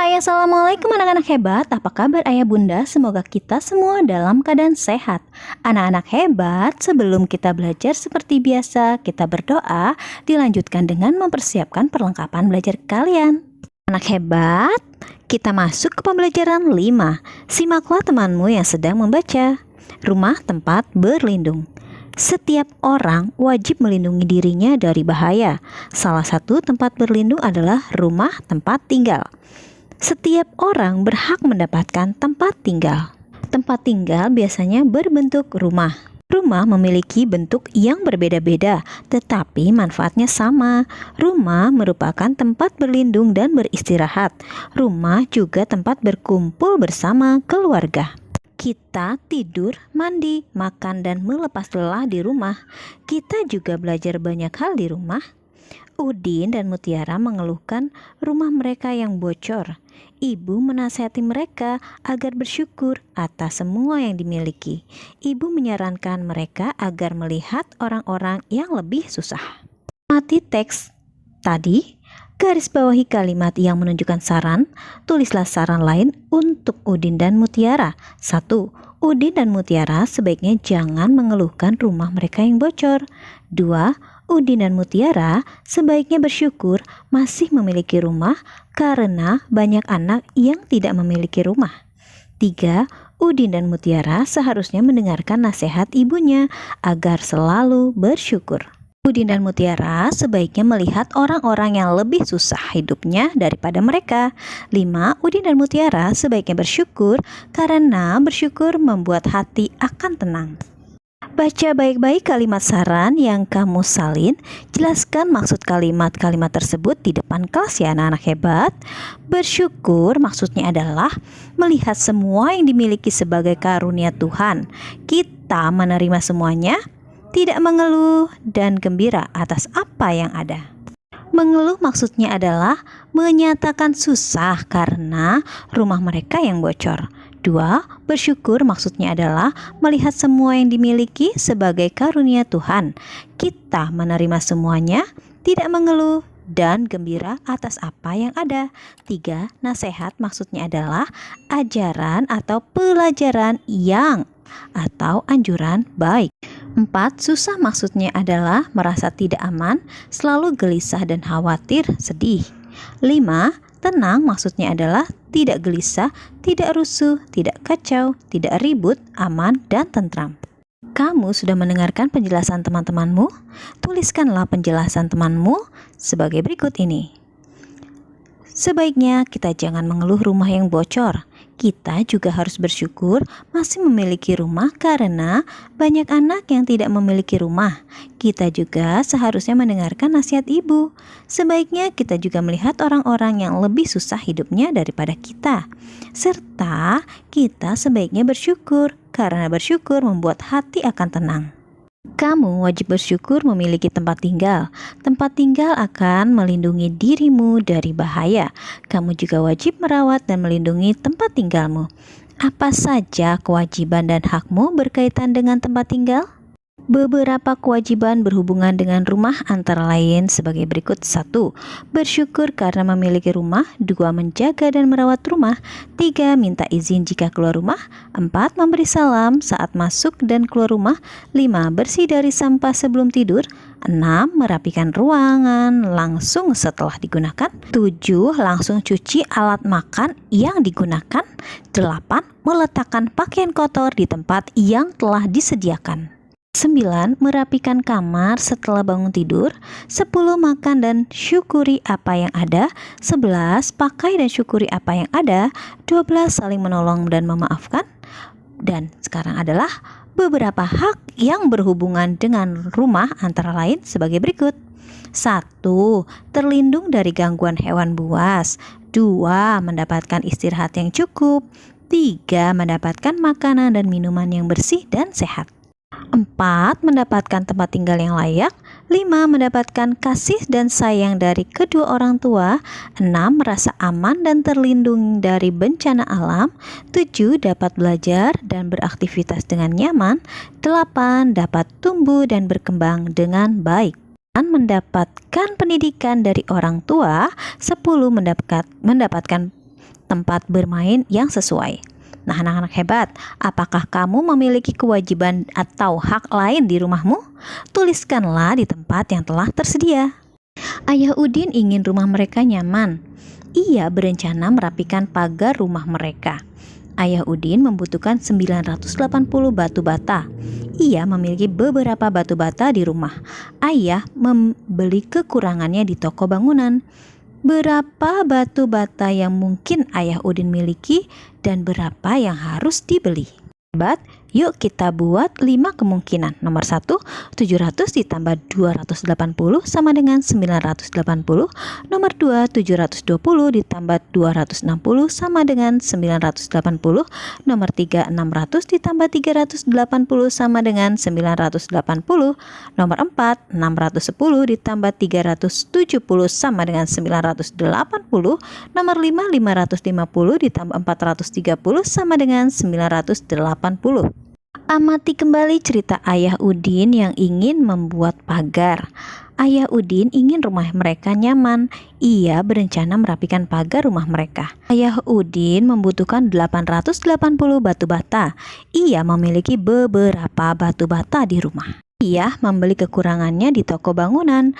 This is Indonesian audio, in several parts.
Hai, assalamualaikum anak-anak hebat. Apa kabar ayah bunda? Semoga kita semua dalam keadaan sehat. Anak-anak hebat, sebelum kita belajar seperti biasa, kita berdoa, dilanjutkan dengan mempersiapkan perlengkapan belajar kalian. Anak hebat, kita masuk ke pembelajaran 5. Simaklah temanmu yang sedang membaca. Rumah tempat berlindung. Setiap orang wajib melindungi dirinya dari bahaya. Salah satu tempat berlindung adalah rumah tempat tinggal. Setiap orang berhak mendapatkan tempat tinggal. Tempat tinggal biasanya berbentuk rumah. Rumah memiliki bentuk yang berbeda-beda, tetapi manfaatnya sama. Rumah merupakan tempat berlindung dan beristirahat. Rumah juga tempat berkumpul bersama keluarga. Kita tidur, mandi, makan, dan melepas lelah di rumah. Kita juga belajar banyak hal di rumah. Udin dan Mutiara mengeluhkan rumah mereka yang bocor. Ibu menasihati mereka agar bersyukur atas semua yang dimiliki. Ibu menyarankan mereka agar melihat orang-orang yang lebih susah. Mati teks tadi, garis bawahi kalimat yang menunjukkan saran. Tulislah saran lain untuk Udin dan Mutiara. 1. Udin dan Mutiara sebaiknya jangan mengeluhkan rumah mereka yang bocor. 2. Udin dan Mutiara sebaiknya bersyukur masih memiliki rumah karena banyak anak yang tidak memiliki rumah. 3. Udin dan Mutiara seharusnya mendengarkan nasihat ibunya agar selalu bersyukur. Udin dan Mutiara sebaiknya melihat orang-orang yang lebih susah hidupnya daripada mereka. 5. Udin dan Mutiara sebaiknya bersyukur karena bersyukur membuat hati akan tenang. Baca baik-baik kalimat saran yang kamu salin. Jelaskan maksud kalimat-kalimat tersebut di depan kelas ya anak-anak hebat. Bersyukur maksudnya adalah melihat semua yang dimiliki sebagai karunia Tuhan. Kita menerima semuanya, tidak mengeluh dan gembira atas apa yang ada. Mengeluh maksudnya adalah menyatakan susah karena rumah mereka yang bocor. 2. Bersyukur maksudnya adalah melihat semua yang dimiliki sebagai karunia Tuhan. Kita menerima semuanya, tidak mengeluh dan gembira atas apa yang ada. 3. Nasihat maksudnya adalah ajaran atau pelajaran yang atau anjuran baik. 4. Susah maksudnya adalah merasa tidak aman, selalu gelisah dan khawatir, sedih. 5. Tenang maksudnya adalah tidak gelisah, tidak rusuh, tidak kacau, tidak ribut, aman, dan tentram. Kamu sudah mendengarkan penjelasan teman-temanmu? Tuliskanlah penjelasan temanmu sebagai berikut ini. Sebaiknya kita jangan mengeluh rumah yang bocor. Kita juga harus bersyukur masih memiliki rumah karena banyak anak yang tidak memiliki rumah. Kita juga seharusnya mendengarkan nasihat ibu. Sebaiknya kita juga melihat orang-orang yang lebih susah hidupnya daripada kita. Serta kita sebaiknya bersyukur karena bersyukur membuat hati akan tenang. Kamu wajib bersyukur memiliki tempat tinggal. Tempat tinggal akan melindungi dirimu dari bahaya. Kamu juga wajib merawat dan melindungi tempat tinggalmu. Apa saja kewajiban dan hakmu berkaitan dengan tempat tinggal? Beberapa kewajiban berhubungan dengan rumah antara lain sebagai berikut. 1. Bersyukur karena memiliki rumah. 2. Menjaga dan merawat rumah. 3. Minta izin jika keluar rumah. 4. Memberi salam saat masuk dan keluar rumah. 5. Bersih dari sampah sebelum tidur. 6. Merapikan ruangan langsung setelah digunakan. 7. Langsung cuci alat makan yang digunakan. 8. Meletakkan pakaian kotor di tempat yang telah disediakan. 9. Merapikan kamar setelah bangun tidur. 10. Makan dan syukuri apa yang ada. 11. Pakai dan syukuri apa yang ada. 12. Saling menolong dan memaafkan. Dan sekarang adalah beberapa hak yang berhubungan dengan rumah antara lain sebagai berikut. 1. Terlindung dari gangguan hewan buas. 2. Mendapatkan istirahat yang cukup. 3. Mendapatkan makanan dan minuman yang bersih dan sehat. 4. Mendapatkan tempat tinggal yang layak. 5. Mendapatkan kasih dan sayang dari kedua orang tua. 6. Merasa aman dan terlindungi dari bencana alam. 7. Dapat belajar dan beraktivitas dengan nyaman. 8. Dapat tumbuh dan berkembang dengan baik. Mendapatkan pendidikan dari orang tua. 10. Mendapatkan tempat bermain yang sesuai. Nah, anak-anak hebat, apakah kamu memiliki kewajiban atau hak lain di rumahmu? Tuliskanlah di tempat yang telah tersedia. Ayah Udin ingin rumah mereka nyaman. Ia berencana merapikan pagar rumah mereka. Ayah Udin membutuhkan 980 batu bata. Ia memiliki beberapa batu bata di rumah. Ayah membeli kekurangannya di toko bangunan. Berapa batu bata yang mungkin Ayah Udin miliki dan berapa yang harus dibeli? Hebat, yuk kita buat 5 kemungkinan. Nomor 1, 700 ditambah 280 sama dengan 980. Nomor 2, 720 ditambah 260 sama dengan 980. Nomor 3, 600 ditambah 380 sama dengan 980. Nomor 4, 610 ditambah 370 sama dengan 980. Nomor 5, 550 ditambah 430 sama dengan 980. Amati kembali cerita Ayah Udin yang ingin membuat pagar. Ayah Udin ingin rumah mereka nyaman. Ia berencana merapikan pagar rumah mereka. Ayah Udin membutuhkan 880 batu bata. Ia memiliki beberapa batu bata di rumah. Ia membeli kekurangannya di toko bangunan.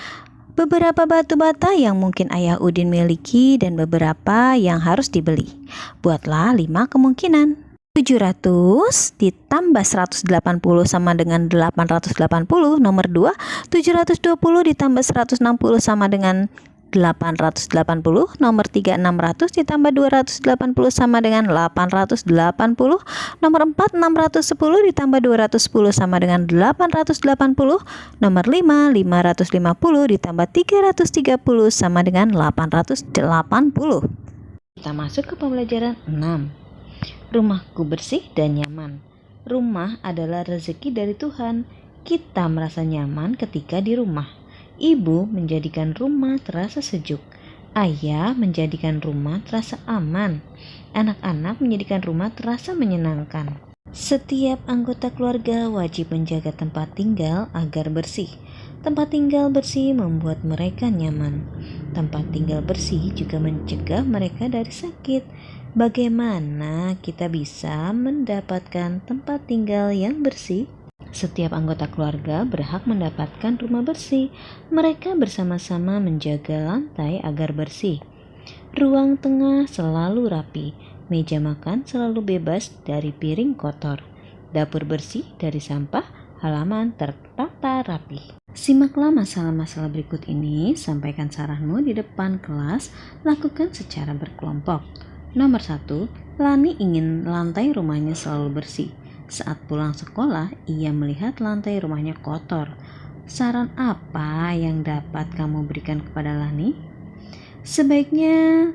Beberapa batu bata yang mungkin Ayah Udin miliki dan beberapa yang harus dibeli. Buatlah 5 kemungkinan. 700 ditambah 180 sama dengan 880. Nomor 2, 720 ditambah 160 sama dengan 880. Nomor 3, 600 ditambah 280 sama dengan 880. Nomor 4, 610 ditambah 210 sama dengan 880. Nomor 5, 550 ditambah 330 sama dengan 880. Kita masuk ke pembelajaran 6. Rumahku bersih dan nyaman. Rumah adalah rezeki dari Tuhan. Kita merasa nyaman ketika di rumah. Ibu menjadikan rumah terasa sejuk. Ayah menjadikan rumah terasa aman. Anak-anak menjadikan rumah terasa menyenangkan. Setiap anggota keluarga wajib menjaga tempat tinggal agar bersih. Tempat tinggal bersih membuat mereka nyaman. Tempat tinggal bersih juga mencegah mereka dari sakit. Bagaimana kita bisa mendapatkan tempat tinggal yang bersih? Setiap anggota keluarga berhak mendapatkan rumah bersih. Mereka bersama-sama menjaga lantai agar bersih. Ruang tengah selalu rapi. Meja makan selalu bebas dari piring kotor. Dapur bersih dari sampah. Halaman tertata rapi. Simaklah masalah-masalah berikut ini. Sampaikan saranmu di depan kelas. Lakukan secara berkelompok. Nomor 1, Lani ingin lantai rumahnya selalu bersih. Saat pulang sekolah, ia melihat lantai rumahnya kotor. Saran apa yang dapat kamu berikan kepada Lani? Sebaiknya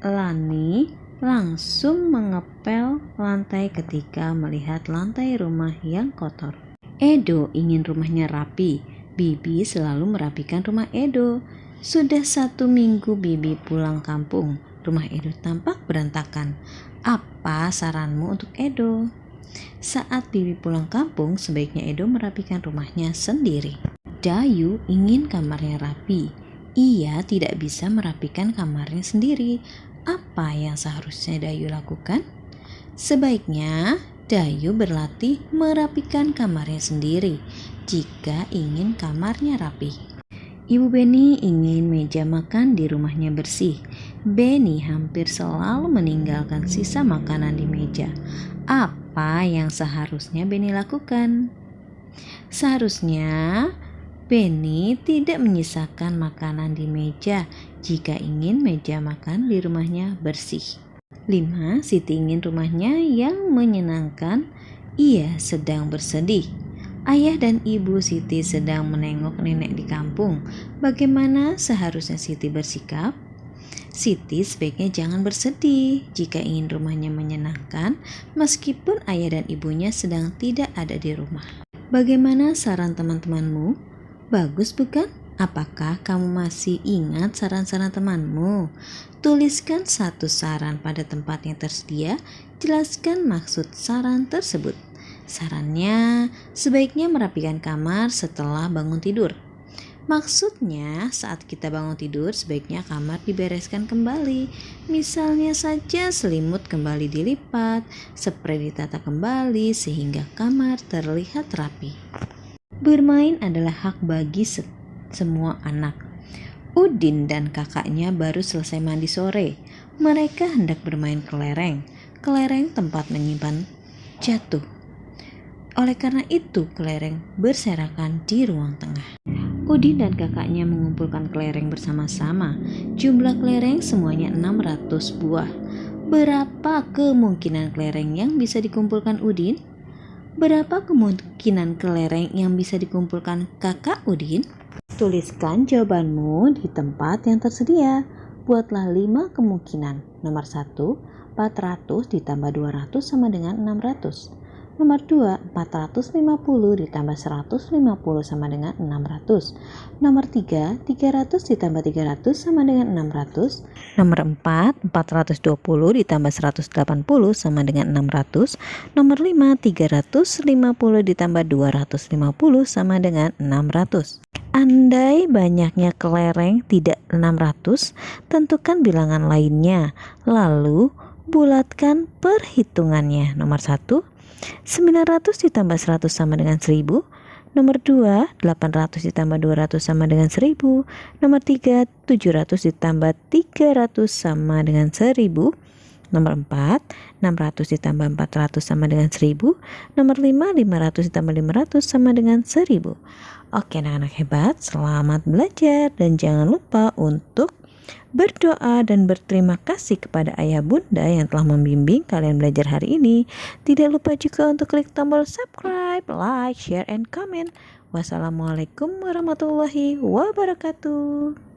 Lani langsung mengepel lantai ketika melihat lantai rumah yang kotor. Edo ingin rumahnya rapi. Bibi selalu merapikan rumah Edo. Sudah 1 minggu Bibi pulang kampung. Rumah Edo tampak berantakan. Apa saranmu untuk Edo? Saat Bibi pulang kampung, sebaiknya Edo merapikan rumahnya sendiri. Dayu ingin kamarnya rapi. Ia tidak bisa merapikan kamarnya sendiri. Apa yang seharusnya Dayu lakukan? Sebaiknya Dayu berlatih merapikan kamarnya sendiri jika ingin kamarnya rapi. Ibu Beni ingin meja makan di rumahnya bersih. Beni hampir selalu meninggalkan sisa makanan di meja. Apa yang seharusnya Beni lakukan? Seharusnya Beni tidak menyisakan makanan di meja jika ingin meja makan di rumahnya bersih. 5. Siti ingin rumahnya yang menyenangkan. Ia sedang bersedih. Ayah dan ibu Siti sedang menengok nenek di kampung. Bagaimana seharusnya Siti bersikap? Siti sebaiknya jangan bersedih jika ingin rumahnya menyenangkan, meskipun ayah dan ibunya sedang tidak ada di rumah. Bagaimana saran teman-temanmu? Bagus bukan? Apakah kamu masih ingat saran-saran temanmu? Tuliskan 1 saran pada tempat yang tersedia. Jelaskan maksud saran tersebut. Sarannya, sebaiknya merapikan kamar setelah bangun tidur. Maksudnya, saat kita bangun tidur, sebaiknya kamar dibereskan kembali. Misalnya saja selimut kembali dilipat, spray ditata kembali sehingga kamar terlihat rapi. Bermain adalah hak bagi semua anak. Udin dan kakaknya baru selesai mandi sore. Mereka hendak bermain kelereng. Kelereng tempat menyimpan jatuh. Oleh karena itu, kelereng berserakan di ruang tengah. Udin dan kakaknya mengumpulkan kelereng bersama-sama. Jumlah kelereng semuanya 600 buah. Berapa kemungkinan kelereng yang bisa dikumpulkan Udin? Berapa kemungkinan kelereng yang bisa dikumpulkan kakak Udin? Tuliskan jawabanmu di tempat yang tersedia. Buatlah 5 kemungkinan. Nomor 1, 400 ditambah 200 sama dengan 600. Nomor 2, 450 ditambah 150 sama dengan 600. Nomor 3, 300 ditambah 300 sama dengan 600. Nomor 4, 420 ditambah 180 sama dengan 600. Nomor 5, 350 ditambah 250 sama dengan 600. Andai banyaknya kelereng tidak 600, tentukan bilangan lainnya. Lalu, bulatkan perhitungannya. Nomor 1, 900 ditambah 100 sama dengan 1000. Nomor 2, 800 ditambah 200 sama dengan 1000. Nomor 3, 700 ditambah 300 sama dengan 1000. Nomor 4, 600 ditambah 400 sama dengan 1000. Nomor 5, 500 ditambah 500 sama dengan 1000. Oke anak-anak hebat, selamat belajar dan jangan lupa untuk berdoa dan berterima kasih kepada ayah bunda yang telah membimbing kalian belajar hari ini. Tidak lupa juga untuk klik tombol subscribe, like, share, and comment. Wassalamualaikum warahmatullahi wabarakatuh.